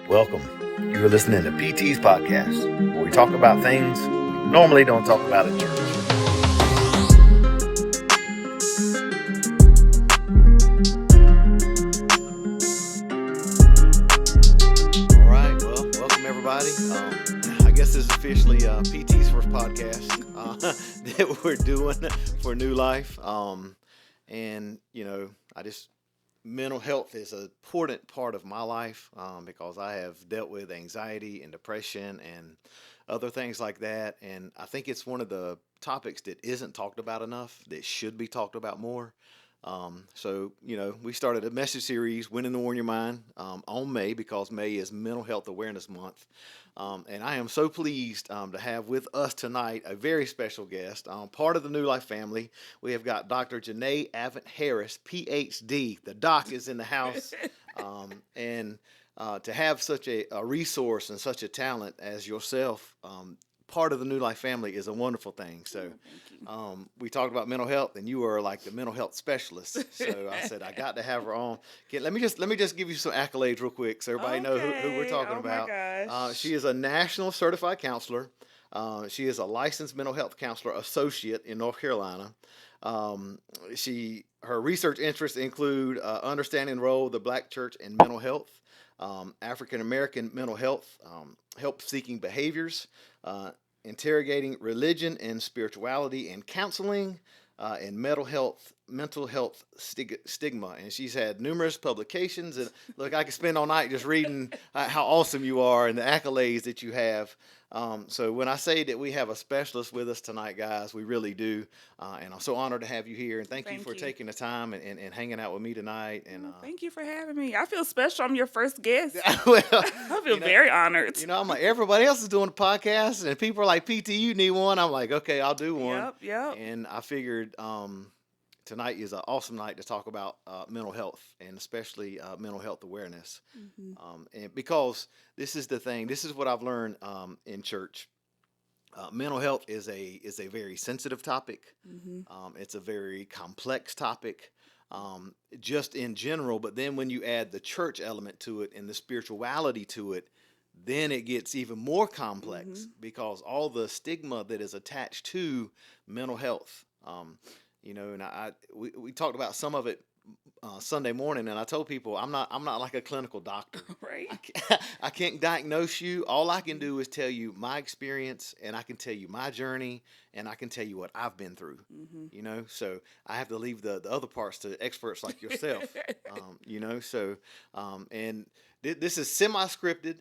Welcome. You're listening to PT's podcast, where we talk about things we normally don't talk about at church. All right, well, welcome everybody. I guess this is officially PT's first podcast that we're doing for New Life. And, you know, mental health is an important part of my life because I have dealt with anxiety and depression and other things like that. And I think it's one of the topics that isn't talked about enough, that should be talked about more. So, you know, we started a message series, Winning the War in Your Mind, on May, because May is Mental Health Awareness Month. And I am so pleased to have with us tonight a very special guest, part of the New Life family. We have got Dr. Janae Avent Harris, PhD. The doc is in the house. And to have such a resource and such a talent as yourself, part of the New Life family is a wonderful thing. So we talked about mental health, and you are like the mental health specialist. So I said I got to have her on. Let me just give you some accolades real quick, so everybody know who we're talking about. My gosh. She is a national certified counselor. She is a licensed mental health counselor associate in North Carolina. Her research interests include understanding the role of the Black church in mental health, African American mental health, help-seeking behaviors, interrogating religion and spirituality and counseling, and mental health stigma. And she's had numerous publications. And look, I could spend all night just reading how awesome you are and the accolades that you have. So when I say that we have a specialist with us tonight, guys, we really do. And I'm so honored to have you here. And thank you for taking the time and hanging out with me tonight. And thank you for having me. I feel special. I'm your first guest. Well, I feel very honored. You know, I'm like, everybody else is doing a podcast, and people are like, PT, you need one. I'm like, okay, I'll do one. Yep. And I figured tonight is an awesome night to talk about mental health, and especially mental health awareness. And because this is the thing, this is what I've learned in church. Mental health is a very sensitive topic. It's a very complex topic, just in general. But then when you add the church element to it and the spirituality to it, then it gets even more complex because all the stigma that is attached to mental health. You know, and we talked about some of it Sunday morning, and I told people I'm not like a clinical doctor. Right. I can't diagnose you. All I can do is tell you my experience, and I can tell you my journey, and I can tell you what I've been through. You know, so I have to leave the other parts to experts like yourself. You know, so and this is semi-scripted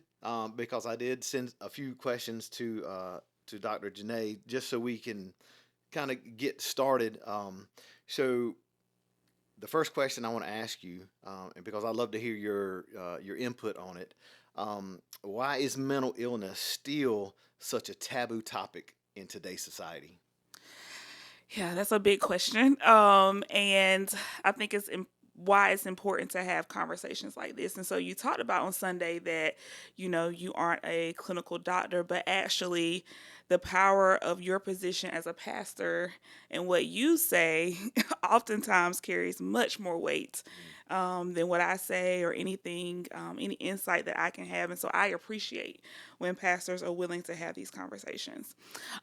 because I did send a few questions to Dr. Janae just so we can kind of get started. So the first question I want to ask you, and because I'd love to hear your input on it, why is mental illness still such a taboo topic in today's society? Yeah, that's a big question. And I think why it's important to have conversations like this. And so you talked about on Sunday that, you know, you aren't a clinical doctor, but actually the power of your position as a pastor and what you say oftentimes carries much more weight than what I say or anything, any insight that I can have. And so I appreciate when pastors are willing to have these conversations.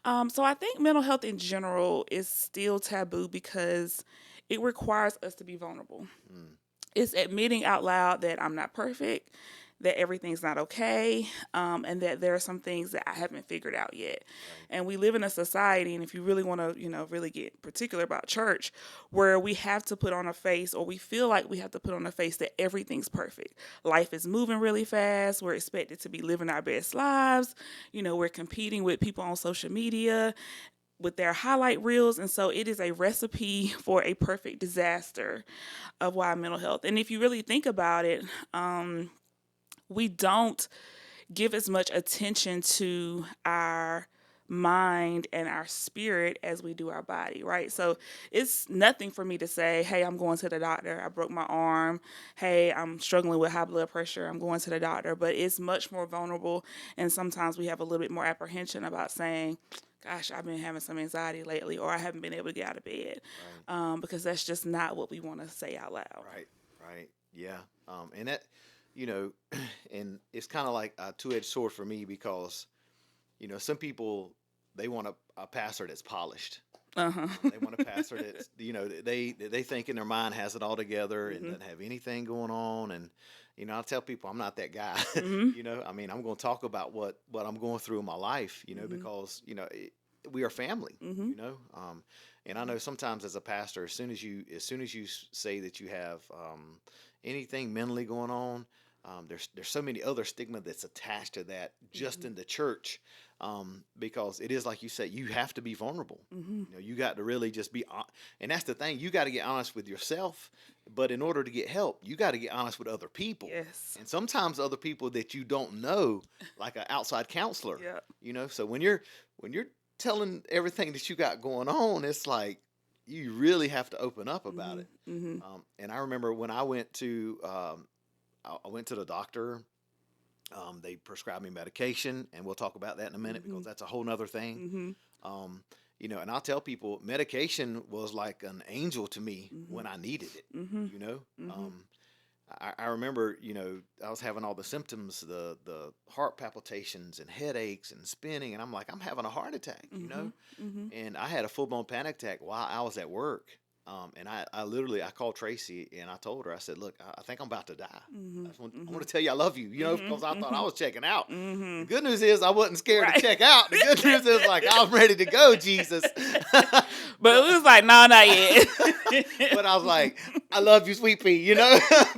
So I think mental health in general is still taboo because it requires us to be vulnerable. It's admitting out loud that I'm not perfect, that everything's not okay, and that there are some things that I haven't figured out yet. Right. And we live in a society, and if you really want to, you know, really get particular about church, where we have to put on a face, or we feel like we have to put on a face that everything's perfect. Life is moving really fast. We're expected to be living our best lives. You know, we're competing with people on social media with their highlight reels. And so it is a recipe for a perfect disaster of why mental health. And if you really think about it, we don't give as much attention to our mind and our spirit as we do our body, right? So it's nothing for me to say, hey, I'm going to the doctor. I broke my arm. Hey, I'm struggling with high blood pressure. I'm going to the doctor. But it's much more vulnerable. And sometimes we have a little bit more apprehension about saying, gosh, I've been having some anxiety lately, or I haven't been able to get out of bed, because that's just not what we want to say out loud. Right. Yeah. And that you know, and it's kind of like a two-edged sword for me because, some people they want a pastor that's polished. Uh-huh. They want a pastor that's, they think in their mind has it all together and Mhm. doesn't have anything going on. And, I tell people I'm not that guy. Mhm. I mean, I'm going to talk about what I'm going through in my life, Mhm. because, we are family, Mhm. and I know sometimes as a pastor, as soon as you say that you have anything mentally going on, there's so many other stigma that's attached to that just Mhm. in the church, because it is like you said, you have to be vulnerable. Mhm. You got to really just and that's the thing. You got to get honest with yourself, but in order to get help, you got to get honest with other people, Yes. and sometimes other people that you don't know, like an outside counselor. Yeah. So when you're telling everything that you got going on, it's like you really have to open up about Mhm. it. Mhm. And I remember when I went to the doctor. They prescribed me medication, and we'll talk about that in a minute because Mhm. that's a whole nother thing. Mhm. Um, and I'll tell people medication was like an angel to me when Mhm. I needed it. Mhm. You know, Mhm. I remember, I was having all the symptoms, the heart palpitations and headaches and spinning, and I'm like, I'm having a heart attack. Mhm. Mhm. And I had a full blown panic attack while I was at work. And I literally I called Tracy and I told her, I said, look, I think I'm about to die. Mhm. I want Mhm. to tell you I love you, because Mhm. I thought I Mhm. was checking out. The Mhm. good news is I wasn't scared to Right. check out. The good news is like I'm ready to go, Jesus. But but it was like, no, not yet. but I was like, I love you, sweet pea,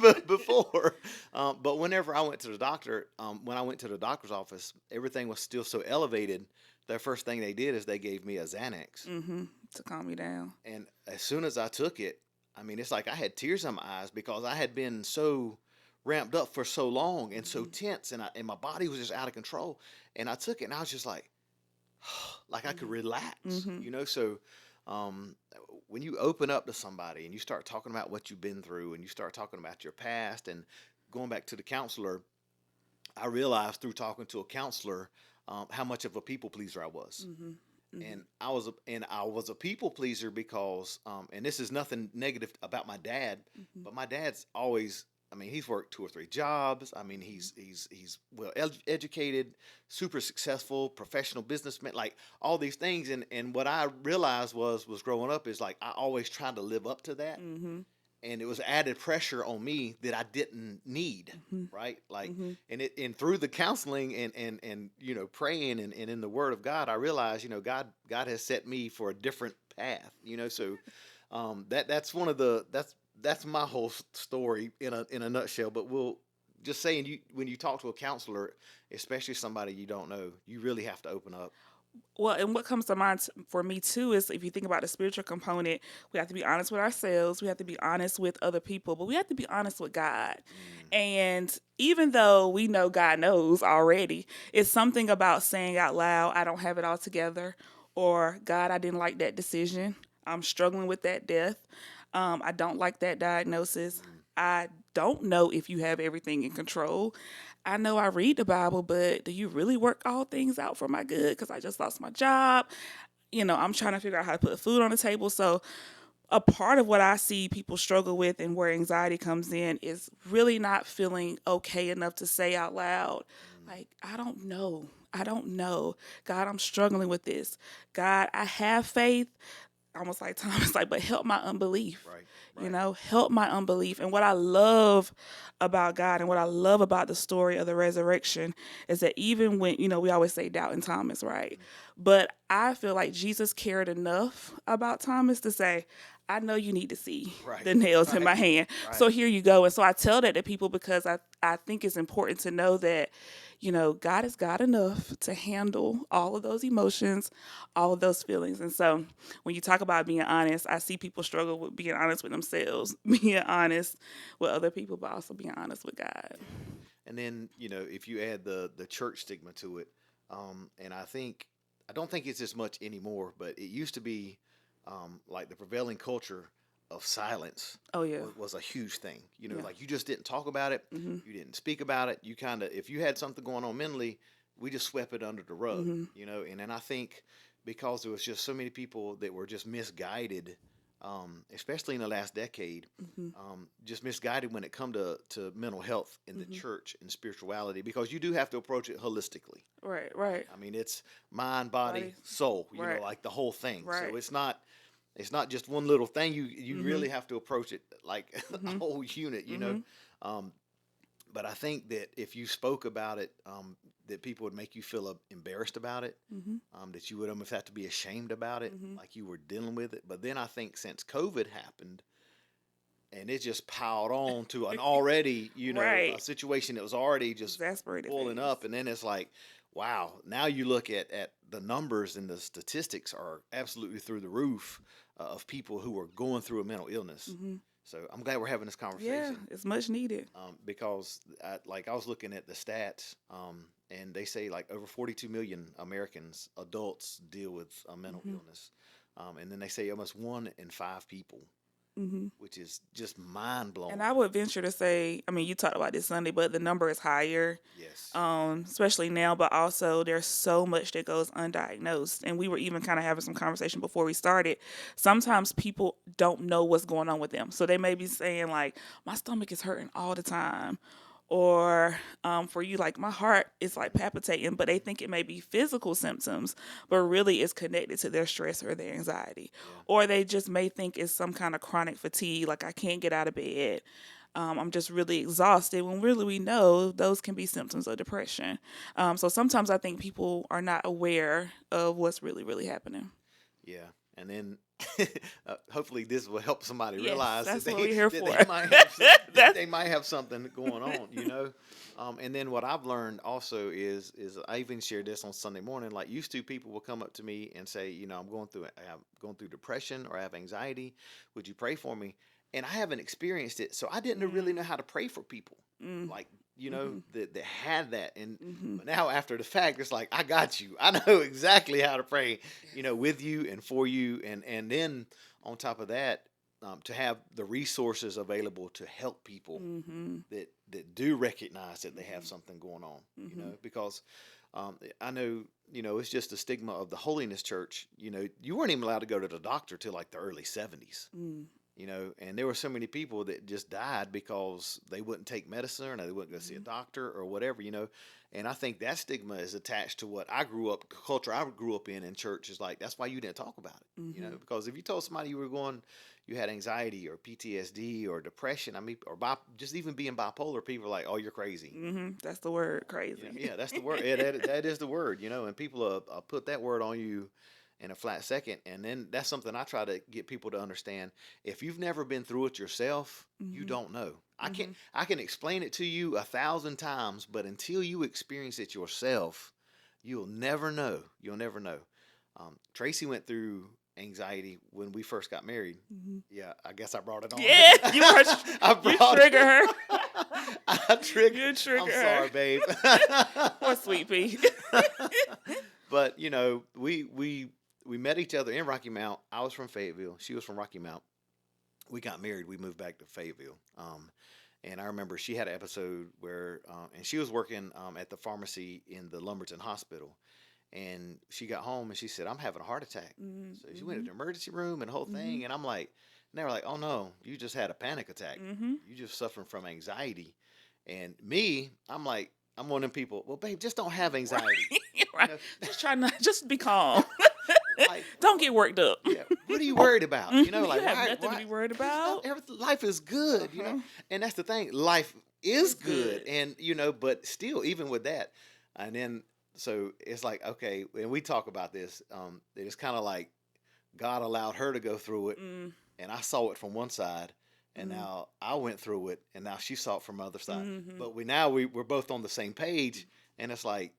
but before. But whenever I went to the doctor, when I went to the doctor's office, everything was still so elevated. The first thing they did is they gave me a Xanax. Mhm. To calm me down. And as soon as I took it, I mean, it's like I had tears in my eyes because I had been so ramped up for so long and so Mhm. tense, and my body was just out of control. And I took it, and I was just like I could Mhm. relax, Mhm. So, um, when you open up to somebody and you start talking about what you've been through, and you start talking about your past, and going back to the counselor, I realized through talking to a counselor, how much of a people pleaser I was. Mhm. Mhm. And I was a people pleaser because, and this is nothing negative about my dad, Mhm. but my dad's always, I mean, he's worked 2 or 3 jobs. I mean, Mhm. he's well educated, super successful, professional businessman, like all these things. And what I realized was growing up is like I always tried to live up to that, Mhm. and it was added pressure on me that I didn't need, Mhm. right? Like, Mhm. and through the counseling and praying and in the Word of God, I realized, God has set me for a different path, So, that's one of that's my whole story in a nutshell. But we'll just saying, when you talk to a counselor, especially somebody you don't know, you really have to open up. Well, and what comes to mind for me too is if you think about the spiritual component, we have to be honest with ourselves, we have to be honest with other people, but we have to be honest with God. Mm, And even though we know God knows already, it's something about saying out loud, I don't have it all together, or God, I didn't like that decision. I'm struggling with that death. I don't like that diagnosis. mm, I don't know if you have everything in control. I know I read the Bible, but do you really work all things out for my good? Because I just lost my job. I'm trying to figure out how to put food on the table. So, a part of what I see people struggle with and where anxiety comes in is really not feeling okay enough to say out loud, mm. like, I don't know. I don't know. God, I'm struggling with this. God, I have faith, almost like Thomas, like, but help my unbelief. Right, right. Help my unbelief. And what I love about God and what I love about the story of the resurrection is that even when, we always say doubt in Thomas, right? Mm, But I feel like Jesus cared enough about Thomas to say, I know you need to see right, the nails in right, my hand. right. So here you go. And so I tell that to people because I think it's important to know that, God is God enough to handle all of those emotions, all of those feelings. And so when you talk about being honest, I see people struggle with being honest with themselves, being honest with other people, but also being honest with God. Yeah. And then, if you add the church stigma to it, and I don't think it's as much anymore, but it used to be, like the prevailing culture of silence Oh yeah. was a huge thing. Yeah. Like you just didn't talk about it, Mhm. you didn't speak about it. You kind of, if you had something going on mentally, we just swept it under the rug. Mhm. And then I think because there was just so many people that were just misguided, especially in the last decade, Mm-hmm. just misguided when it come to mental health in the Mm-hmm. church and spirituality, because you do have to approach it holistically. Right. Right. I mean, it's mind, body, Body. soul, Right. like the whole thing. So Right. it's not just one little thing. You Mm-hmm. really have to approach it like a Mm-hmm. whole unit, Mm-hmm. Um, but I think that if you spoke about it, that people would make you feel embarrassed about it, Mm-hmm. that you would almost have to be ashamed about it, Mm-hmm. like you were dealing with it. But then I think since COVID happened, and it just piled on to an already, a Right. situation that was already just Exasperated boiling things. up, and then it's like, wow, now you look at the numbers, and the statistics are absolutely through the roof, of people who are going through a mental illness. Mm-hmm. So I'm glad we're having this Yeah, conversation, it's much needed. because I was looking at the stats, and they say like over 42 million Americans, adults, deal with a mental Mm-hmm. illness, and then they say almost 1 in 5 people, Mm-hmm. which is just mind And blowing. I would venture to say, I mean, you talked about this Sunday, but the number is higher, Yes. especially now. But also, there's so much that goes undiagnosed. And we were even kind of having some conversation before we started. Sometimes people don't know what's going on with them, so they may be saying like, "My stomach is hurting all the time," or for you, like, "My heart is like palpitating," but they think it may be physical symptoms, but really it's connected to their stress or their anxiety. Yeah. Or they just may think it's some kind of chronic fatigue, like, "I can't get out of bed. I'm just really exhausted," when really we know those can be symptoms of depression. So sometimes I think people are not aware of what's really, really happening. Yeah. And then hopefully this will help somebody Yes, realize that that's what they we're here that for. they might have that That's they might have something going on. And then what I've learned also is I even shared this on Sunday morning. Like, used to, people will come up to me and say, I'm going through depression, or I have anxiety. Would you pray for me? And I haven't experienced it, so I didn't really know how to pray for people, mm, like, mm-hmm, that had that. And mm-hmm. but now, after the fact, it's like, I got you. I know exactly how to pray, with you and for you, and then on top of that, to have the resources available to help people Mm-hmm. that do recognize that they have Mm-hmm. something going on. Mm-hmm. Because I know, it's just the stigma of the holiness church. You weren't even allowed to go to the doctor till like the early 70s. Mm-hmm. And there were so many people that just died because they wouldn't take medicine, or they wouldn't go see a doctor or whatever. And I think that stigma is attached to what culture I grew up in church, is like, that's why you didn't talk about it. Mm-hmm. Because if you told somebody you had anxiety or PTSD or depression, I mean, or just even being bipolar, people are like, oh, you're crazy. Mm-hmm. That's the word, crazy. Yeah, that's the word. Yeah, that is the word. And people put that word on you in a flat second. And then that's something I try to get people to understand. If you've never been through it yourself, you Mm-hmm. don't know. Mm-hmm. I can explain it to you 1,000 times, but until you experience it yourself, you'll never know. You'll never know. Tracy went through anxiety when we first got married. Mm-hmm. Yeah, I guess I brought it on. Yeah, you trigger her. I trigger. You trigger I'm her. sorry, babe. Poor Sweet Pea. But we met each other in Rocky Mount. I was from Fayetteville. She was from Rocky Mount. We got married. We moved back to Fayetteville. And I remember she had an episode where, and she was working at the pharmacy in the Lumberton Hospital. And she got home and she said, I'm having a heart attack. Mm-hmm. So she went to the emergency room and the whole Mm-hmm. thing. And I'm like, and they were like, oh no, you just had a panic attack. Mm-hmm. You just suffering from anxiety. And me, I'm like, I'm one of them people, well, babe, just don't have anxiety. Right. Just try not, just be calm. Like, Don't get worked up. yeah, what are you worried about? You Like, have why, nothing to be worried about. life is good, Uh-huh. and that's the thing. Life is It's good. good. And, but still, even with that, and then, so it's like, okay, and we talk about this, it's kind of like God allowed her to go through it, Mm, and I saw it from one side, and Mhm. now I went through it, and now she saw it from the other side. Mhm. But we're both on the same page, and it's like,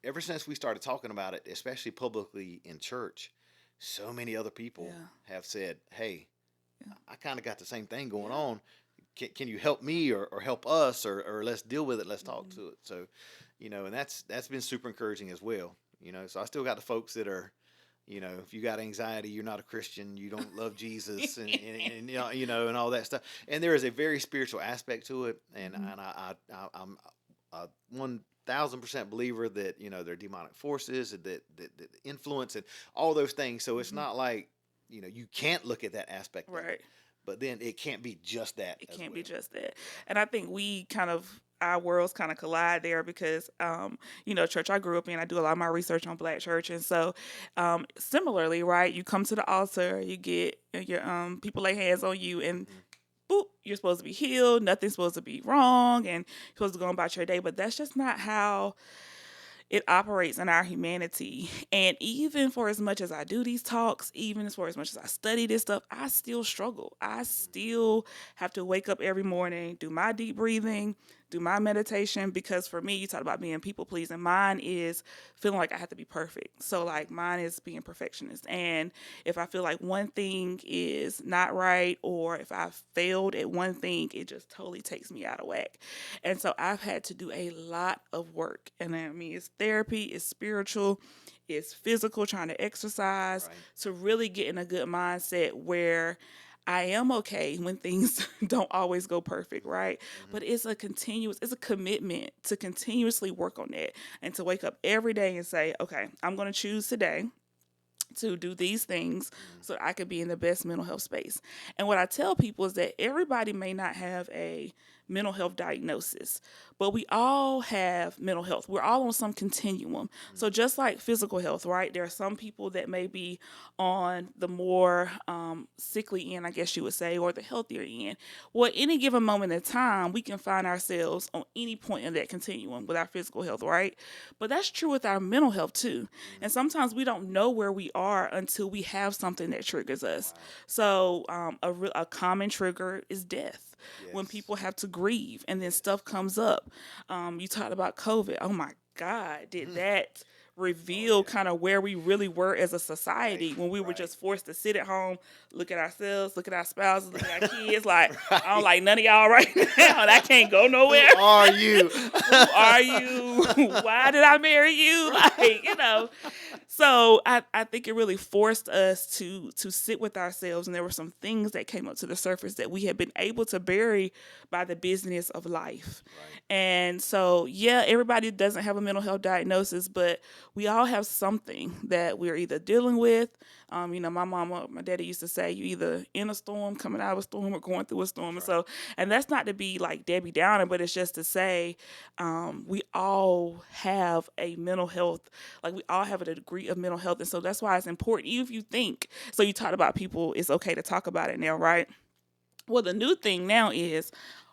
ever since we started talking about it, especially publicly in church, so many other people Yeah. have said, hey, Yeah. I kind of got the same thing going Yeah. on. Can you help me, or help us, or let's deal with it, let's talk Mhm. to it. So, and that's been super encouraging as well. So I still got the folks that are, if you got anxiety, you're not a Christian, you don't love Jesus, and and all that stuff. And there is a very spiritual aspect to it, and Mhm. I'm a 1,000% believer that there are demonic forces that influence and all those things. So it's Mhm. not like you can't look at that aspect of it. Right. But then it can't be just that It as can't well. be just that. And I think our worlds kind of collide there because, church I grew up in, I do a lot of my research on Black church. And so, similarly, right, you come to the altar, you get your, people lay hands on you, and boop, you're supposed to be healed. Nothing's supposed to be wrong, and you're supposed to go about your day. But that's just not how it operates in our humanity. And even for as much as I do these talks, even for as much as I study this stuff, I still struggle. I still have to wake up every morning, do my deep breathing, do my meditation, because for me, you talk about being people pleasing. Mine is feeling like I have to be perfect. So like mine is being perfectionist. And if I feel like one thing is not right, or if I failed at one thing, it just totally takes me out of whack. And so I've had to do a lot of work. And I mean, it's therapy, it's spiritual, it's physical, trying to exercise, Right. to really get in a good mindset where I am okay when things don't always go perfect, right? But it's a commitment to continuously work on that, and to wake up every day and say, okay, I'm going to choose today to do these things so I could be in the best mental health space. And what I tell people is that everybody may not have a mental health diagnosis, but we all have mental health. We're all on some continuum. So just like physical health, right? There are some people that may be on the more sickly end, I guess you would say, or the healthier end. Well, at any given moment in time, we can find ourselves on any point in that continuum with our physical health, right? But that's true with our mental health too. And sometimes we don't know where we are until we have something that triggers us. So a common trigger is death. When people have to grieve and then stuff comes up. You talked about COVID. Oh my God, did that reveal kind of where we really were as a society when we were just forced to sit at home, look at ourselves, look at our spouses, look at our kids. Like, I don't like none of y'all right now, and I can't go nowhere. Who are you? Who are you? Why did I marry you? Like, So I think it really forced us to sit with ourselves, and there were some things that came up to the surface that we had been able to bury by the business of life. Right. And so, yeah, everybody doesn't have a mental health diagnosis, but we all have something that we're either dealing with. My daddy used to say, you either in a storm, coming out of a storm, or going through a storm. Right. And that's not to be like Debbie Downer, but it's just to say we all have a mental health, like we all have a degree of mental health. And so that's why it's important, even if you think, so you talked about people, it's okay to talk about it now, right? Well, the new thing now is,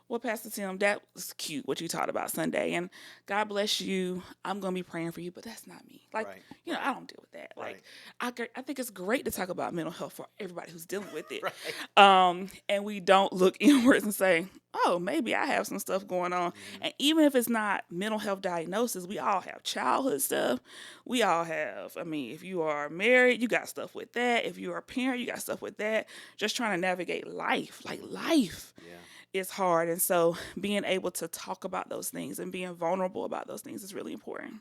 well, Pastor Tim, that was cute what you taught about Sunday, and God bless you. I'm gonna be praying for you, but that's not me. Like, Right. I don't deal with that. Right. Like, I think it's great to talk about mental health for everybody who's dealing with it. Right. And we don't look inwards and say, oh, maybe I have some stuff going on. And even if it's not mental health diagnosis, we all have childhood stuff. We all have. I mean, if you are married, you got stuff with that. If you're a parent, you got stuff with that. Just trying to navigate life, like life. Yeah. It's hard. And so being able to talk about those things and being vulnerable about those things is really important.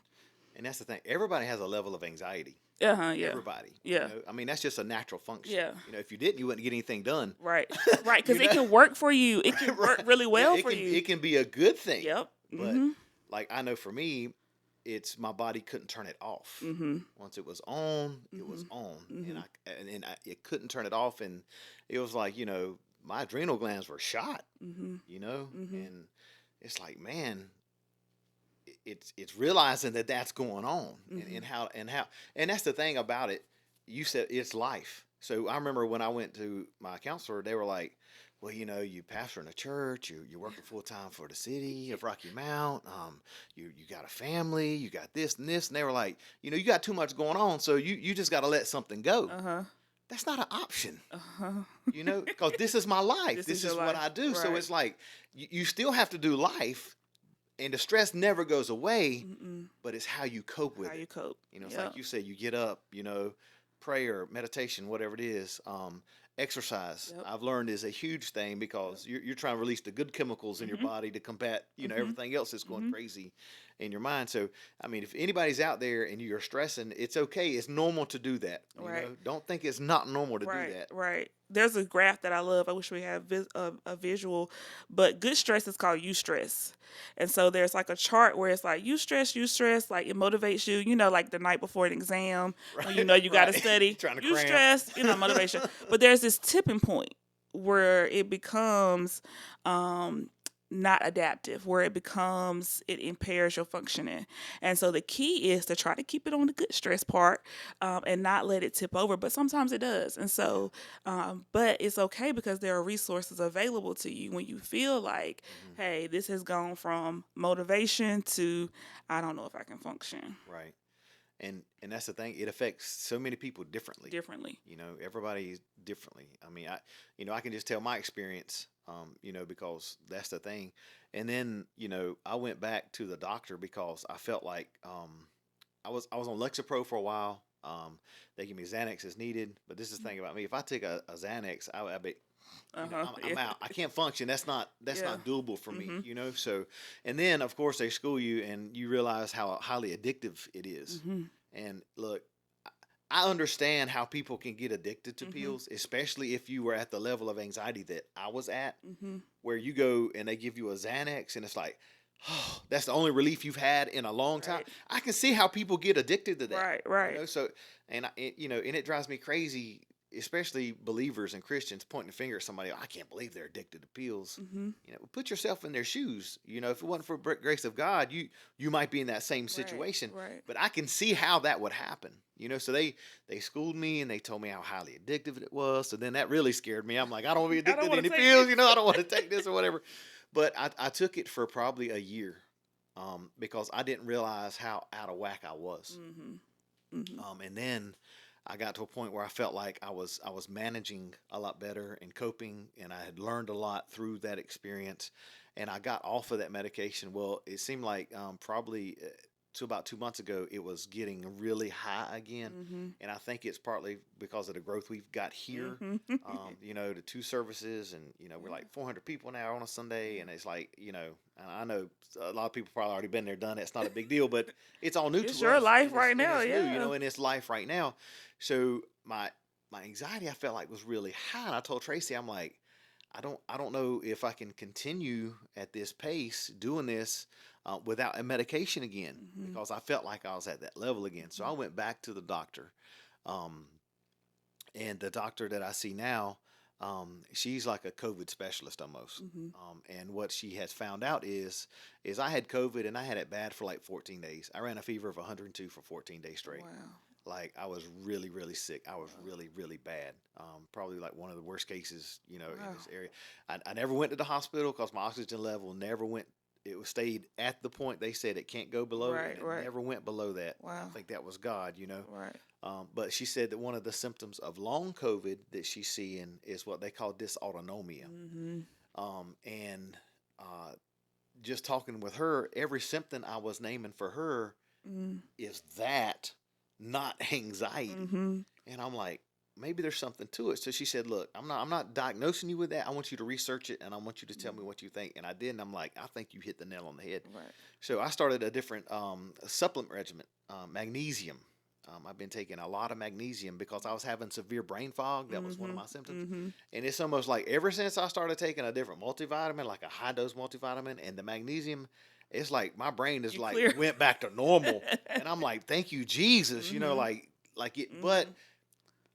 And that's the thing. Everybody has a level of anxiety. Yeah. Everybody. Yeah. I mean, that's just a natural function. Yeah. If you didn't, you wouldn't get anything done. Right. Right. Because it can work for you. It can work really well for you. It can be a good thing. Yep. But like I know for me, it's my body couldn't turn it off. Once it was on, it was on, and it couldn't turn it off, and it was like my adrenal glands were shot. And it's like, man, it's realizing that that's going on, and how and that's the thing about it. You said it's life. So I remember when I went to my counselor, they were like, well, you pastor in a church, you're working full time for the city of Rocky Mount, you got a family, you got this and this, and they were like, you got too much going on, so you just got to let something go. That's not an option, because this is my life. This is what I do. Right. So it's like you still have to do life, and the stress never goes away, but it's how you cope with it. How you cope. It's like you say, you get up, prayer, meditation, whatever it is, exercise, Yep. I've learned, is a huge thing because you're trying to release the good chemicals in your Mhm. body to combat, Mhm. everything else that's going Mhm. crazy in your mind. So, I mean, if anybody's out there and you're stressing, it's okay. It's normal to do that. Right. Don't think it's not normal to do Right, that. right. There's a graph that I love. I wish we had a visual, but good stress is called eustress. And so there's like a chart where it's like eustress, like it motivates you, like the night before an exam when you Right, know you got to right. study. Trying to cram. Eustress, motivation. But there's this tipping point where it becomes not adaptive, where it impairs your functioning. And so the key is to try to keep it on the good stress part, and not let it tip over. But sometimes it does. And so, but it's okay because there are resources available to you when you feel like, Hmm. hey, this has gone from motivation to, I don't know if I can function Right. And that's the thing. It affects so many people differently. differently. Everybody's differently. I mean, I can just tell my experience, because that's the thing. And then, I went back to the doctor because I felt like, I was on Lexapro for a while. They give me Xanax as needed, but this is the thing about me. If I take a Xanax, I be, I'm Yeah. out. I can't function. That's Yeah. not doable for me. Mhm. So, and then of course they school you, and you realize how highly addictive it is. Mhm. And look, I understand how people can get addicted to Mhm. pills, especially if you were at the level of anxiety that I was at, Mhm. where you go and they give you a Xanax, and it's like, oh, that's the only relief you've had in a long time. Right. I can see how people get addicted to that. Right. Right. So, and and it drives me crazy, especially believers and Christians pointing the finger at somebody. I can't believe they're addicted to pills. Mhm. Put yourself in their shoes. If it wasn't for grace of God, you might be in that same situation. Right. But I can see how that would happen. So they schooled me and they told me how highly addictive it was. So then that really scared me. I'm like, I don't want to be I don't addicted to want any to take pills. this. I don't want to take this or whatever. But I took it for probably a year, because I didn't realize how out of whack I was. Mhm. Mhm. And then I got to a point where I felt like I was managing a lot better and coping, and I had learned a lot through that experience, and I got off of that medication. Well, it seemed like, probably, to about 2 months ago, it was getting really high again, Mhm. and I think it's partly because of the growth we've got here. Mhm. The two services, and we're like 400 people now on a Sunday, and it's like, and I know a lot of people probably already been there, done it. It's not a big deal, but it's all new It's to your us, life and it's right and now, it's new, yeah. in this life right now. So my anxiety, I felt like, was really high, and I told Tracy, I'm like, I don't know if I can continue at this pace doing this, without a medication again, Mhm. because I felt like I was at that level again. So I went back to the doctor, um, and the doctor that I see now, she's like a COVID specialist almost. Mhm. And what she has found out is I had COVID, and I had it bad for like 14 days. I ran a fever of 102 for 14 days straight. Wow. Like, I was really, really sick. I was really, really bad. Probably like one of the worst cases, in Wow. this area. I never went to the hospital because my oxygen level never went. It was stayed at the point they said it can't go below, and Right. it Right. never went below that. I Wow. think that was God. Right. But she said that one of the symptoms of long COVID that she's seeing is what they call dysautonomia. Mhm. And just talking with her, every symptom I was naming for her Mhm. is that, not anxiety. Mhm. And I'm like, maybe there's something to it. So she said, look, I'm not diagnosing you with that. I want you to research it, and I want you to tell me what you think. And I did, and I'm like, I think you hit the nail on the head. Right. So I started a different, supplement regimen, magnesium. I've been taking a lot of magnesium because I was having severe brain fog. That was one of my symptoms. Mhm. And it's almost like ever since I started taking a different multivitamin, like a high dose multivitamin, and the magnesium, it's like my brain is You like clear. went back to normal. And I'm like, thank you, Jesus. Mhm. Like it. But Mhm.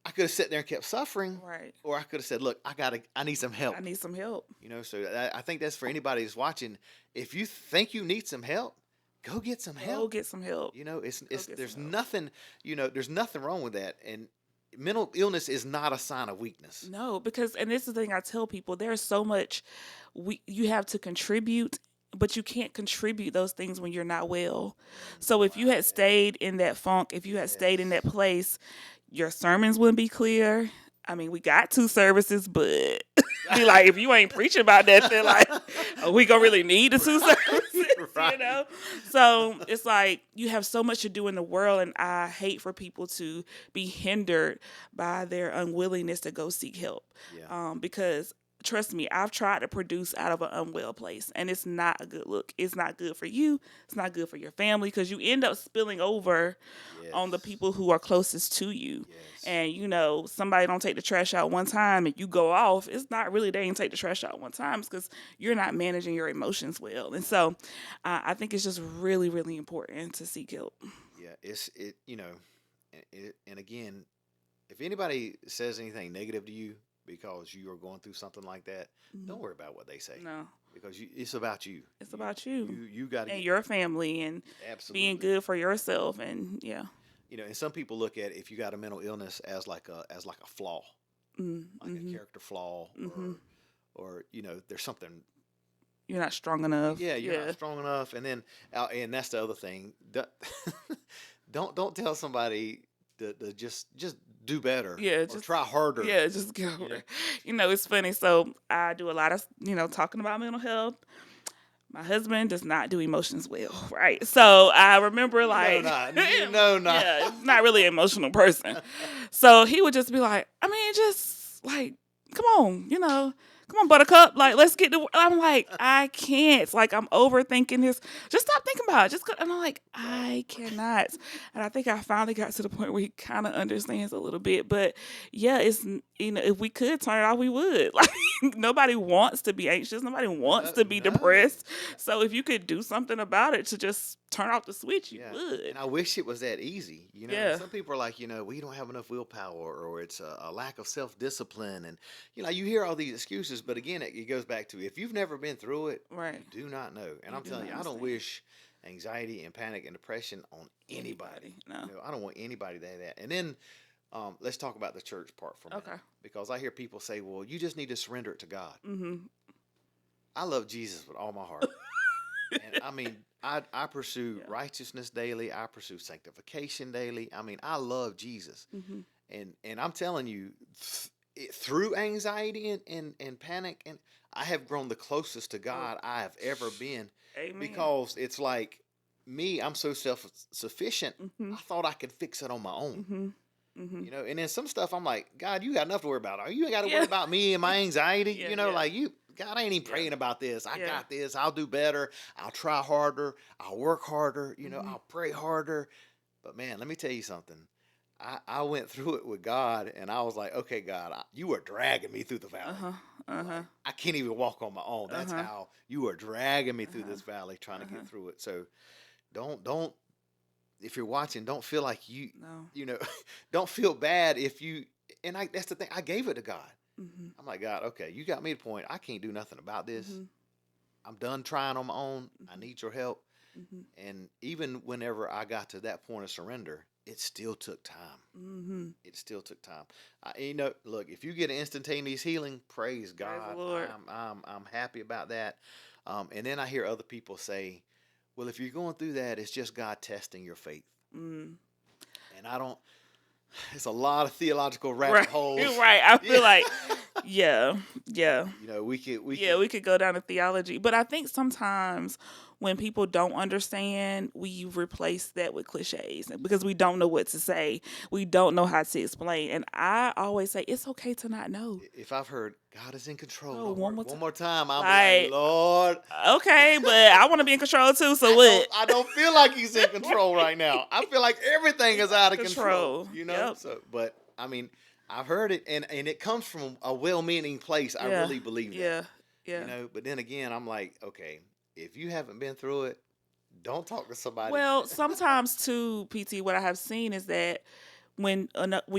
I could have sat there and kept suffering, Right. or I could have said, look, I need some help. I need some help. So I think that's for anybody who's watching. If you think you need some help, go get some Go help. get some help. It's get there's some help. nothing, there's nothing wrong with that. And mental illness is not a sign of weakness. No, because and this is the thing I tell people: there's so much you have to contribute, but you can't contribute those things when you're not well. So if you had stayed in that funk, if you had stayed in that place, your sermons wouldn't be clear. I mean, we got 2 services, but be like, if you ain't preaching about that, then like, are we gonna really need the 2 services? Right. So it's like you have so much to do in the world, and I hate for people to be hindered by their unwillingness to go seek help. Yeah. Because trust me, I've tried to produce out of an unwell place, and it's not a good look. It's not good for you. It's not good for your family, because you end up spilling over on the Yes. people who are closest to you. Yes. And somebody don't take the trash out one time and you go off. It's not really they didn't take the trash out one time. It's because you're not managing your emotions well. And so I think it's just really, really important to seek help. Yeah. And again, if anybody says anything negative to you because you are going through something like that, don't worry about what they say. No, Because it's about you. it's about you You got to and get your family and being absolutely. good for yourself. And yeah. And some people look at if you got a mental illness as like a flaw, like a character flaw, or there's something. You're not strong enough. Yeah, you're not strong enough, and then and that's the other thing. Don't tell somebody to just do better. Yeah, or just try harder. Yeah, just get over it. It's funny. So I do a lot of, talking about mental health. My husband does not do emotions well, right? So I remember like, not. Not. Yeah, not really an emotional person. So he would just be like, I mean, just like, come on, come on, Buttercup, like let's get to. I'm like, I can't. Like I'm overthinking this. Just stop thinking about it. And I'm like, I cannot. And I think I finally got to the point where he kind of understands a little bit. But yeah, it's if we could turn it off, we would. Like nobody wants to be anxious. Nobody wants to be depressed. So if you could do something about it to just turn off the switch, you would. And I wish it was that easy. Yeah. Some people are like, we don't have enough willpower, or it's a lack of self-discipline, and you hear all these excuses. But again, it goes back to if you've never been through it, right? You do not know. And I'm telling you, I understand. don't wish anxiety and panic and depression on anybody. No. I don't want anybody to have that. And then let's talk about the church part for a minute. Okay. Because I hear people say, well, you just need to surrender it to God. Mm-hmm. I love Jesus with all my heart. And I mean, I pursue righteousness daily. I pursue sanctification daily. I mean, I love Jesus. Mm-hmm. And I'm telling you, through anxiety and panic, and I have grown the closest to God I have ever been. Amen. Because it's like me, I'm so self-sufficient. Mm-hmm. I thought I could fix it on my own. Mm-hmm. Mm-hmm. And then some stuff I'm like, God, you got enough to worry about. You ain't got to worry about me and my anxiety. Like God, I ain't even praying about this. I got this. I'll do better. I'll try harder. I'll work harder. I'll pray harder. But man, let me tell you something. I went through it with God, and I was like, okay, God, you are dragging me through the valley. Like, I can't even walk on my own. That's how you are dragging me through this valley, trying to get through it. So don't. If you're watching, don't feel like don't feel bad if you. And that's the thing. I gave it to God. Mm-hmm. I'm like, God, okay, you got me to the point. I can't do nothing about this. I'm done trying on my own. I need your help. And even whenever I got to that point of surrender, it still took time. It still took time. Look, if you get an instantaneous healing, praise God. Praise the Lord. I'm happy about that. And then I hear other people say, well, if you're going through that, it's just God testing your faith. And I don't. It's a lot of theological rabbit holes. Right. I feel like, yeah. We could go down to theology, but I think sometimes when people don't understand, we replace that with cliches because we don't know what to say. We don't know how to explain. And I always say it's okay to not know. If I've heard God is in control, one more time, I'm like, Lord. Okay, but I want to be in control too. So what? I don't feel like He's in control right now. I feel like everything is out of control. Yep. So, but I mean, I've heard it, and it comes from a well-meaning place. I really believe that. Yeah. But then again, I'm like, okay, if you haven't been through it, don't talk to somebody. Well, sometimes too, PT, what I have seen is that when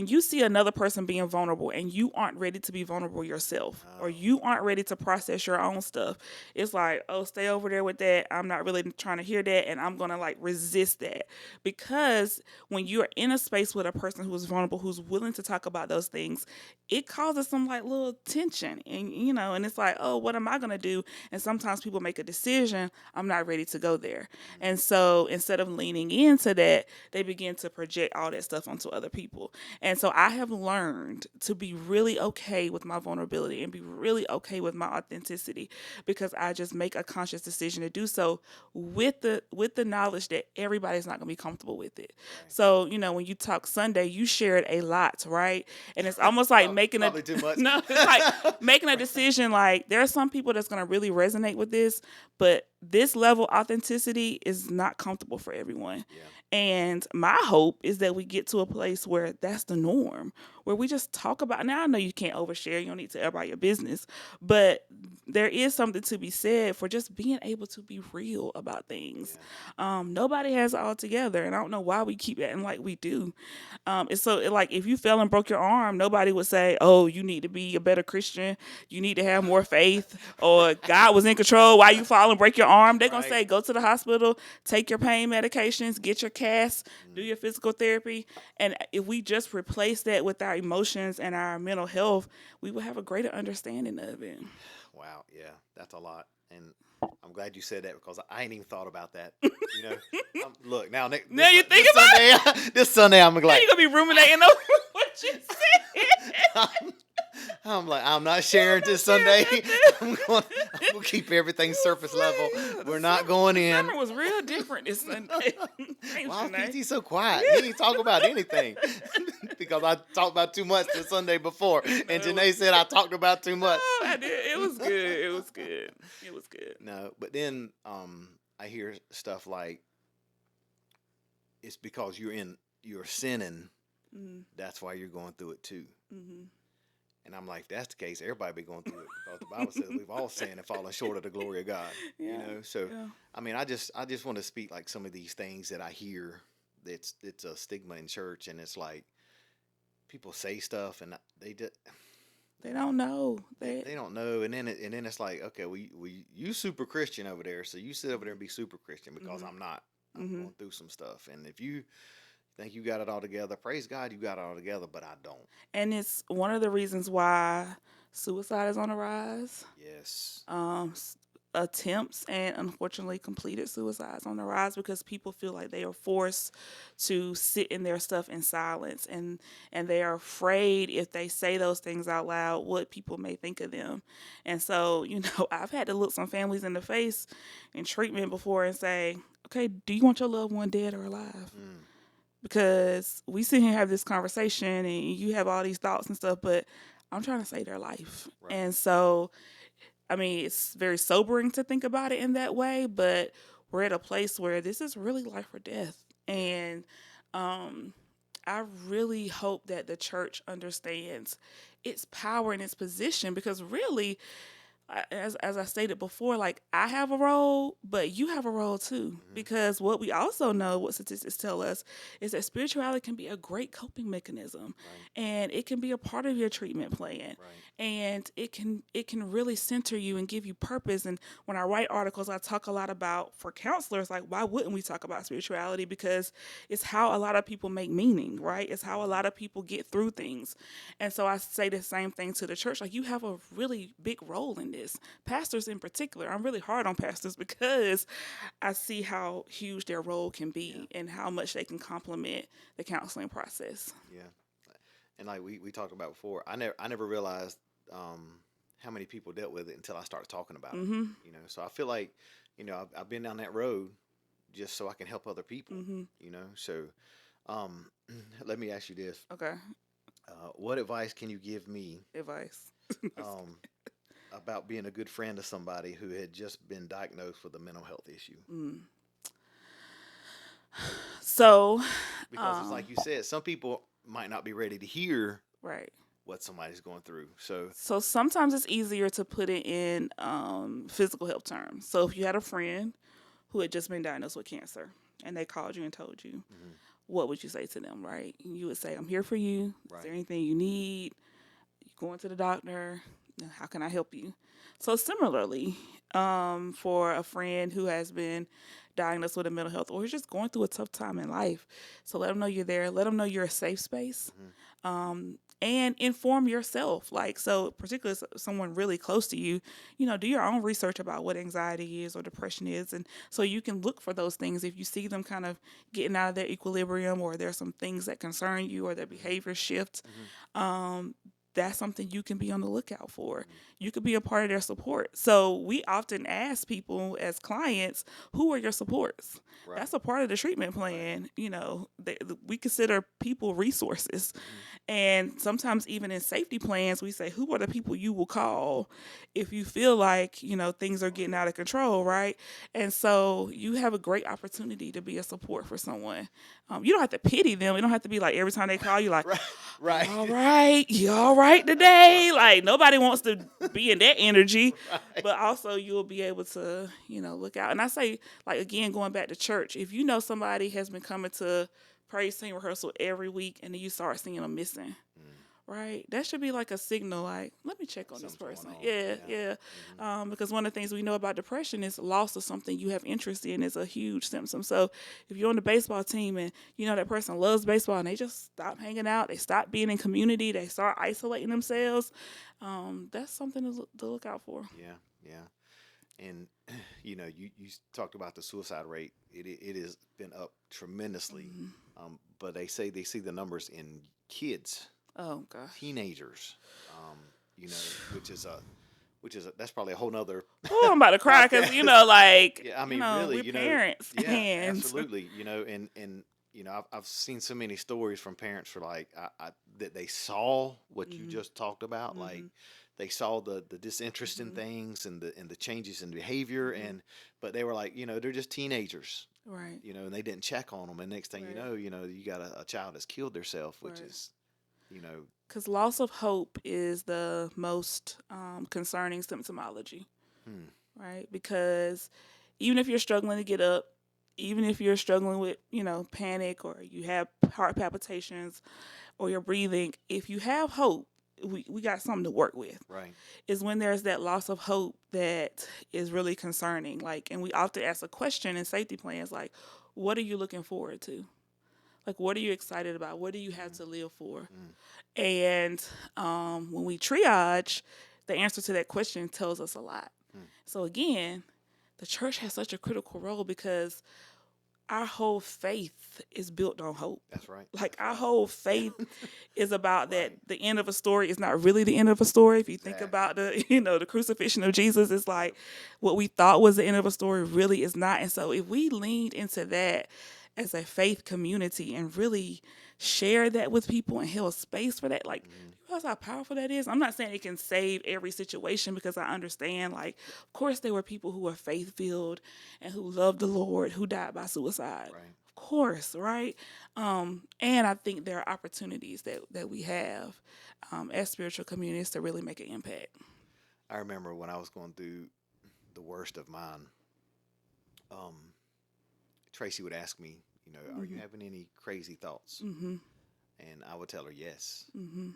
you see another person being vulnerable and you aren't ready to be vulnerable yourself, or you aren't ready to process your own stuff, it's like, oh, stay over there with that. I'm not really trying to hear that, and I'm gonna like resist that. Because when you're in a space with a person who's vulnerable, who's willing to talk about those things, it causes some like little tension, and and it's like, oh, what am I gonna do? And sometimes people make a decision, I'm not ready to go there, and so instead of leaning into that, they begin to project all that stuff onto other other people. And so I have learned to be really okay with my vulnerability and be really okay with my authenticity, because I just make a conscious decision to do so with the knowledge that everybody's not going to be comfortable with it. Right. So, when you talk Sunday, you shared a lot, right? And it's almost like making Probably too much. no, it's like making a decision. Like, there are some people that's going to really resonate with this, but this level of authenticity is not comfortable for everyone. Yeah. And my hope is that we get to a place where that's the norm, where we just talk about. Now, I know you can't overshare, you don't need to tell about your business, but there is something to be said for just being able to be real about things. Yeah. Nobody has it all together, and I don't know why we keep acting like we do. It's so, like, if you fell and broke your arm, nobody would say, "Oh, you need to be a better Christian. You need to have more faith," or "God was in control. Why you fall and break your arm?" They're gonna say, "Go to the hospital, take your pain medications, get your cast, do your physical therapy." And if we just replace that with our emotions and our mental health, we will have a greater understanding of it. Wow, yeah, that's a lot, and I'm glad you said that, because I ain't even thought about that. Look now. Now you think about it. This Sunday, I'm Now like, you're gonna be ruminating over what you said. I'm like, I'm not sharing this Sunday. I'm going to keep everything surface level. We're not going in. Summer was real different this Sunday. Why is PT so quiet? He ain't talk about anything. Because I talked about too much the Sunday before, and Janae said I talked about too much. Oh, I did. It was good. It was good. It was good. No, but then I hear stuff like, it's because you're sinning. Mm-hmm. That's why you're going through it too. Mm-hmm. And I'm like, if that's the case, everybody be going through it, because the Bible says we've all sinned and fallen short of the glory of God. Yeah. So Yeah. I mean, I just want to speak like some of these things that I hear. It's a stigma in church, and it's like people say stuff and they don't know. They don't know, and then it's like, okay, you super Christian over there, so you sit over there and be super Christian, because I'm not. I'm going through some stuff, and if you think you got it all together, praise God, you got it all together, but I don't. And it's one of the reasons why suicide is on the rise. Yes. Attempts and unfortunately completed suicides on the rise, because people feel like they are forced to sit in their stuff in silence, and they are afraid if they say those things out loud what people may think of them. And so, I've had to look some families in the face in treatment before and say, okay, do you want your loved one dead or alive? Because we sit here and have this conversation and you have all these thoughts and stuff, but I'm trying to save their life. Right. And so, I mean, it's very sobering to think about it in that way, but we're at a place where this is really life or death. And I really hope that the church understands its power and its position, because really, as I stated before, like, I have a role, but you have a role too. Because what we also know, what statistics tell us, is that spirituality can be a great coping mechanism, and it can be a part of your treatment plan, and it can really center you and give you purpose. And when I write articles, I talk a lot about, for counselors, like, why wouldn't we talk about spirituality? Because it's how a lot of people make meaning, right? It's how a lot of people get through things. And so I say the same thing to the church, like, you have a really big role in this. Pastors in particular, I'm really hard on pastors, because I see how huge their role can be and how much they can complement the counseling process. Yeah. And like we talked about before, I never realized how many people dealt with it until I started talking about it. So I feel like, I've been down that road just so I can help other people. So let me ask you this. Okay. What advice can you give me? Advice. About being a good friend to somebody who had just been diagnosed with a mental health issue. So, because it's like you said, some people might not be ready to hear what somebody's going through. So sometimes it's easier to put it in physical health terms. So if you had a friend who had just been diagnosed with cancer and they called you and told you, what would you say to them, right? You would say, I'm here for you. Is there anything you need? You going to the doctor? How can I help you? So similarly, for a friend who has been diagnosed with a mental health or is just going through a tough time in life, so let them know you're there. Let them know you're a safe space. And inform yourself. Like, so particularly someone really close to you, do your own research about what anxiety is or depression is. And so you can look for those things if you see them kind of getting out of their equilibrium, or there's some things that concern you, or their behavior shift. That's something you can be on the lookout for. You could be a part of their support. So we often ask people as clients, who are your supports? Right. That's a part of the treatment plan. Right. We consider people resources. And sometimes even in safety plans, we say, who are the people you will call if you feel like, things are getting out of control, right? And so you have a great opportunity to be a support for someone. You don't have to pity them. You don't have to be like every time they call you like, right. All right, you all right today? Like, nobody wants to be in that energy. Right. But also you'll be able to, look out. And I say, like, again, going back to church, if you know somebody has been coming to praise team rehearsal every week and then you start seeing them missing, right? That should be like a signal, like, let me check on this person. Yeah. Because one of the things we know about depression is loss of something you have interest in is a huge symptom. So if you're on the baseball team and that person loves baseball and they just stop hanging out, they stop being in community, they start isolating themselves, that's something to look out for. Yeah. And you talked about the suicide rate. It has been up tremendously. But they say they see the numbers in kids. Oh gosh. Teenagers. Which is that's probably a whole nother. Oh, I'm about to cry because really, we're parents. Yeah, absolutely. And I've seen so many stories from parents for like that they saw what you just talked about, like. They saw the disinterest in things and the changes in behavior, but they were like, they're just teenagers, right? And they didn't check on them, and next thing right. You got a child that's killed themselves, which right. is, because loss of hope is the most concerning symptomology, right? Because even if you're struggling to get up, even if you're struggling with panic, or you have heart palpitations, or you're breathing, if you have hope. We got something to work with. Right. Is when there's that loss of hope that is really concerning. Like, and we often ask a question in safety plans, like, what are you looking forward to? Like, what are you excited about? What do you have to live for? And when we triage, the answer to that question tells us a lot. So again, the church has such a critical role because our whole faith is built on hope. That's right. Like, our whole faith is about that the end of a story is not really the end of a story. If you think about the crucifixion of Jesus, it's like what we thought was the end of a story really is not. And so if we leaned into that as a faith community and really share that with people and held space for that, like, you realize how powerful that is? I'm not saying it can save every situation, because I understand, like, of course there were people who were faith-filled and who loved the Lord who died by suicide. Right. Of course, right? And I think there are opportunities that we have as spiritual communities to really make an impact. I remember when I was going through the worst of mine, Tracy would ask me, are you having any crazy thoughts? And I would tell her yes. And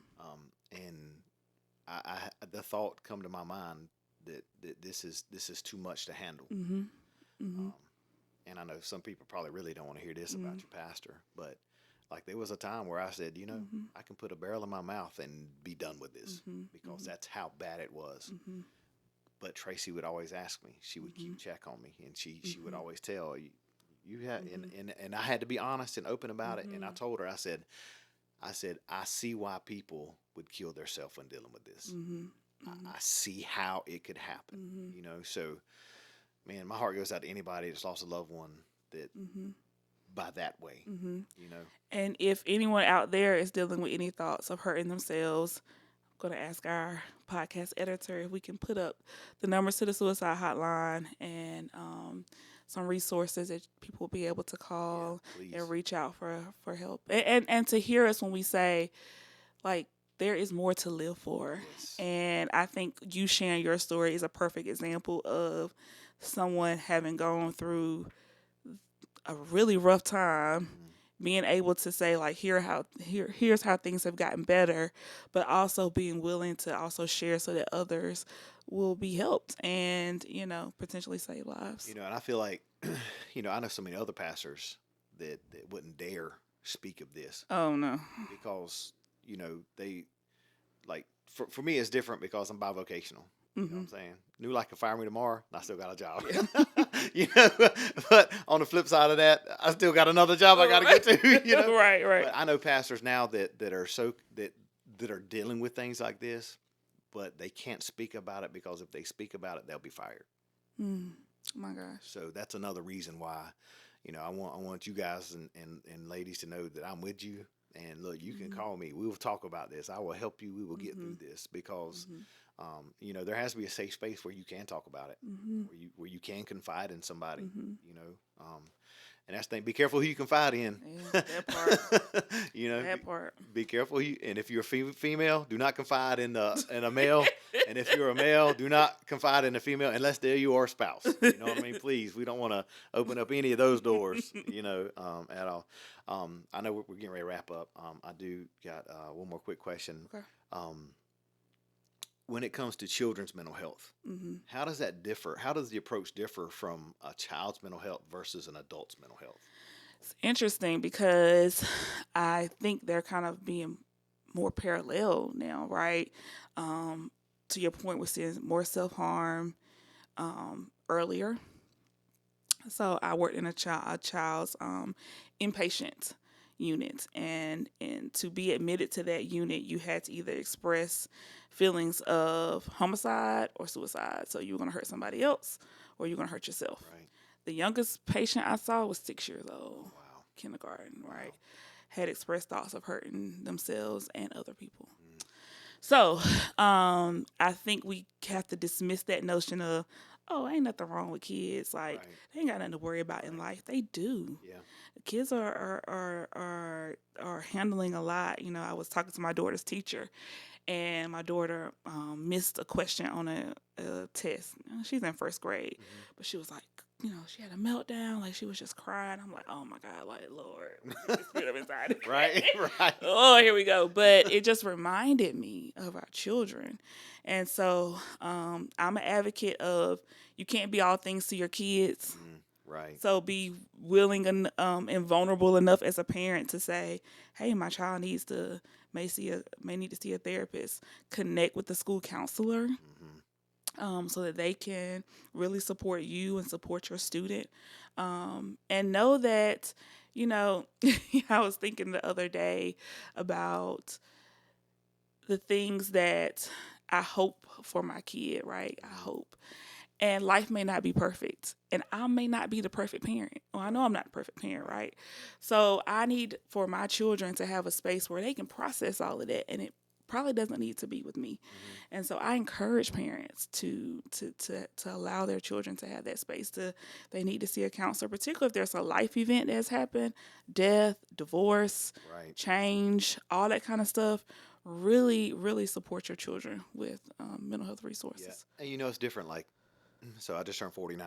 I the thought come to my mind that this is too much to handle. And I know some people probably really don't want to hear this about your pastor, but like there was a time where I said, I can put a barrel in my mouth and be done with this because that's how bad it was. But Tracy would always ask me. She would keep check on me, and she would always tell you have, and I had to be honest and open about it. And I told her, I said, I see why people would kill themselves when dealing with this. I see how it could happen, so, man, my heart goes out to anybody that's lost a loved one that by that way, And if anyone out there is dealing with any thoughts of hurting themselves, I'm going to ask our podcast editor if we can put up the numbers to the suicide hotline and some resources that people will be able to call and reach out for help. And to hear us when we say, like, there is more to live for. Yes. And I think you sharing your story is a perfect example of someone having gone through a really rough time being able to say like here's how things have gotten better, but also being willing to also share so that others will be helped and potentially save lives. And I feel like, I know so many other pastors that wouldn't dare speak of this Oh no. because, they like, for me, it's different because I'm bivocational. You know what I'm saying? New Life can fire me tomorrow, and I still got a job. you know, but on the flip side of that, I still got another job I got to get to. Right. But I know pastors now that are that are dealing with things like this, but they can't speak about it because if they speak about it, they'll be fired. Oh my gosh. So that's another reason why, I want you guys and ladies to know that I'm with you. And look, you can call me. We will talk about this. I will help you. We will get through this because, there has to be a safe space where you can talk about it, where you can confide in somebody. And that's the thing. Be careful who you confide in. Yeah, that part. That part. Be careful. And if you're a female, do not confide in a male. And if you're a male, do not confide in a female unless they're your spouse. You know what I mean? Please, we don't want to open up any of those doors. At all. I know we're getting ready to wrap up. I do got one more quick question. Okay. When it comes to children's mental health, how does that differ? How does the approach differ from a child's mental health versus an adult's mental health? It's interesting because I think they're kind of being more parallel now, right? To your point, we're seeing more self-harm earlier. So I worked in a child's inpatient unit, and to be admitted to that unit, you had to either express feelings of homicide or suicide. So you were going to hurt somebody else or you're going to hurt yourself. Right. The youngest patient I saw was 6 years old. Wow. Kindergarten, right? Had expressed thoughts of hurting themselves and other people. So I think we have to dismiss that notion of, oh, ain't nothing wrong with kids. Like, they ain't got nothing to worry about in life. They do. Yeah. Kids are handling a lot. I was talking to my daughter's teacher, and my daughter missed a question on a test. She's in first grade, but she was like, she had a meltdown. Like, she was just crying. I'm like, oh my God, like, Lord, the spirit of anxiety. Right. Oh, here we go. But it just reminded me of our children. And so I'm an advocate of you can't be all things to your kids. Right. So be willing and vulnerable enough as a parent to say, hey, my child may need to see a therapist. Connect with the school counselor. So that they can really support you and support your student. And know that, I was thinking the other day about the things that I hope for my kid, right? I hope. And life may not be perfect. And I may not be the perfect parent. Well, I know I'm not the perfect parent, right? So I need for my children to have a space where they can process all of that. And it probably doesn't need to be with me. And so I encourage parents to allow their children to have that space. They need to see a counselor, particularly if there's a life event that's happened, death, divorce, change, all that kind of stuff. Really, really support your children with mental health resources. Yeah. And it's different. Like, so I just turned 49.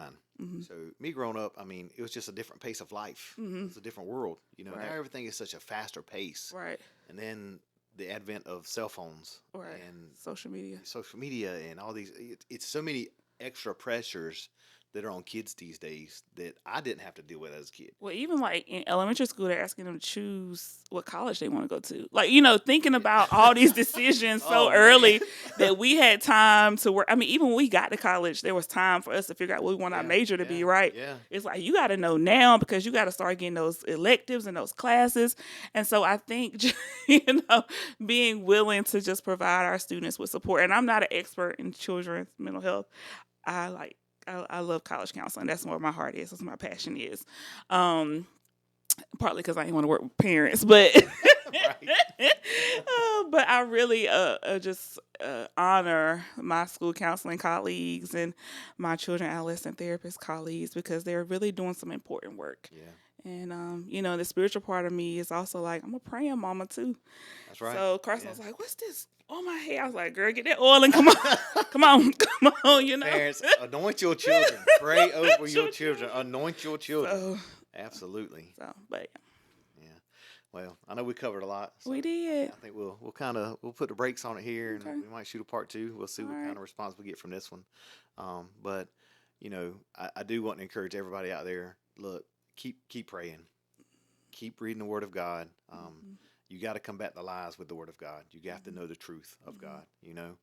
So me growing up, it was just a different pace of life. It's a different world. Now everything is such a faster pace. Right. And then the advent of cell phones and social media and all these, it's so many extra pressures that are on kids these days that I didn't have to deal with as a kid. Well, even like in elementary school, they're asking them to choose what college they want to go to. Like, thinking about all these decisions so early that we had time to work. Even when we got to college, there was time for us to figure out what we want our major to be, right? Yeah. It's like, you got to know now because you got to start getting those electives and those classes. And so I think, being willing to just provide our students with support. And I'm not an expert in children's mental health. I love college counseling. That's where my heart is. That's where my passion is. Partly because I didn't want to work with parents, but but I really just honor my school counseling colleagues and my children adolescent therapist colleagues because they're really doing some important work. Yeah. And, the spiritual part of me is also like, I'm a praying mama too. That's right. So Carson was like, what's this on my head? I was like, girl, get that oil and come on, Parents, anoint your children. Pray over your children. Anoint your children. Absolutely. So, but yeah. Yeah. Well, I know we covered a lot, so We did. I think we'll put the brakes on it here, and Okay. we might shoot a part two. We'll see All what kind right. of response we get from this one. But I do want to encourage everybody out there. Look, keep praying, keep reading the Word of God. Mm-hmm. You got to combat the lies with the Word of God. You have to Mm-hmm. know the truth of Mm-hmm. God.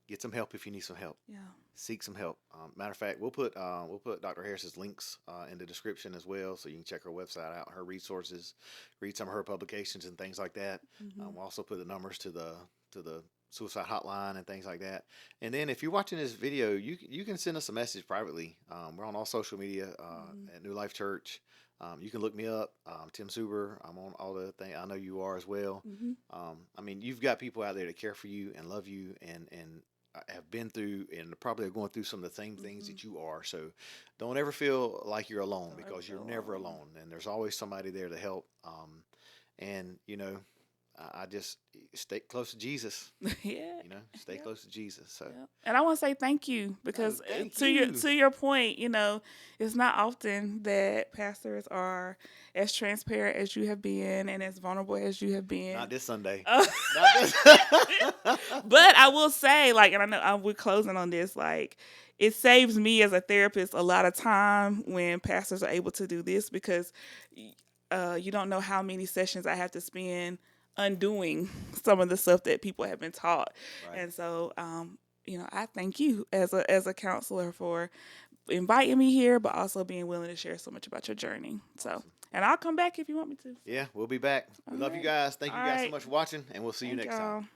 Get some help if you need some help. Yeah. Seek some help. Matter of fact, we'll put Dr. Harris's links in the description as well, so you can check her website out, her resources, read some of her publications and things like that. Mm-hmm. We'll also put the numbers to the suicide hotline and things like that. And then if you're watching this video, you can send us a message privately. We're on all social media Mm-hmm. at New Life Church. You can look me up, Tim Suber. I'm on all the things. I know you are as well. Mm-hmm. I mean, you've got people out there that care for you and love you and have been through and probably are going through some of the same things Mm-hmm. that you are. So don't ever feel like you're alone, Don't ever because you're feel never alone. alone, and there's always somebody there to help. And I just stay close to Jesus. Yeah. Stay Yeah. close to Jesus. So Yeah. And I want to say thank you no, because thank to your you. to your point, it's not often that pastors are as transparent as you have been and as vulnerable as you have been. Not this Sunday. Uh, Not this. but I will say, like, and I know we're closing on this, like, it saves me as a therapist a lot of time when pastors are able to do this because you don't know how many sessions I have to spend undoing some of the stuff that people have been taught. Right. And so, I thank you as a counselor for inviting me here, but also being willing to share so much about your journey. So, Awesome. and I'll come back if you want me to. Yeah, we'll be back. We All love you right. guys. Thank All you guys so right. much for watching, and we'll see you Thank next time. y'all.